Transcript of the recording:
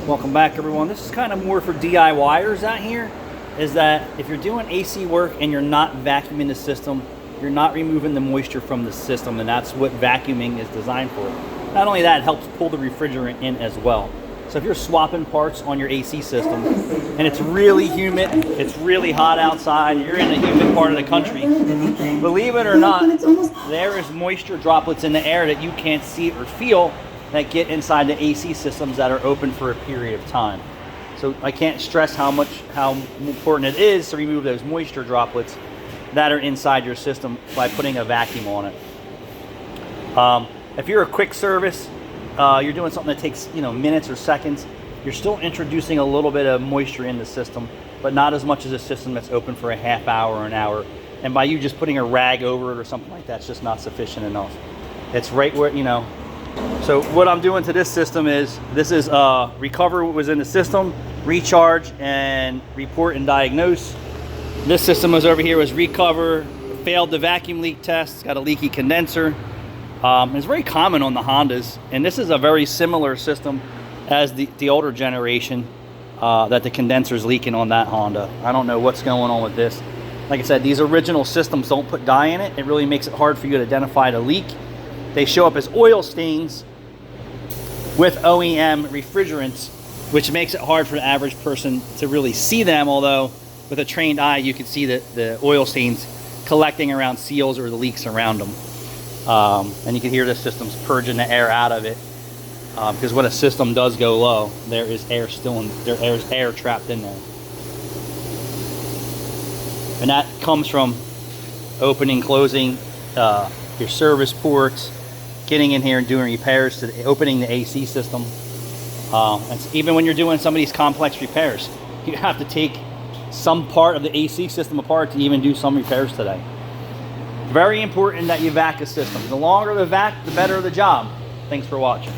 Welcome back, everyone. This is kind of more for DIYers out here, is that if you're doing AC work and you're not vacuuming the system, you're not removing the moisture from the system, and that's what vacuuming is designed for. Not only that, it helps pull the refrigerant in as well. So if you're swapping parts on your AC system and it's really humid, it's really hot outside, you're in a humid part of the country, believe it or not, there is moisture droplets in the air that you can't see or feel that get inside the AC systems that are open for a period of time. So I can't stress how important it is to remove those moisture droplets that are inside your system by putting a vacuum on it. If you're a quick service, you're doing something that takes minutes or seconds, you're still introducing a little bit of moisture in the system, but not as much as a system that's open for a half hour or an hour. And by you just putting a rag over it or something like that, it's just not sufficient enough. It's right where, So what I'm doing to this system is, this is recover what was in the system, recharge, and report and diagnose. This system was over here, was recover, failed the vacuum leak test, it's got a leaky condenser. It's very common on the Hondas, and this is a very similar system as the older generation that the condenser's leaking on that Honda. I don't know what's going on with this. Like I said, these original systems don't put dye in it. It really makes it hard for you to identify the leak. They show up as oil stains with OEM refrigerants, which makes it hard for the average person to really see them, although with a trained eye you can see the oil stains collecting around seals or the leaks around them. And you can hear the system's purging the air out of it, because when a system does go low, there is air there's air trapped in there. And that comes from opening, closing your service ports, getting in here and doing repairs to opening the AC system. And even when you're doing some of these complex repairs, you have to take some part of the AC system apart to even do some repairs today. Very important that you vac a system. The longer the vac, the better the job. Thanks for watching.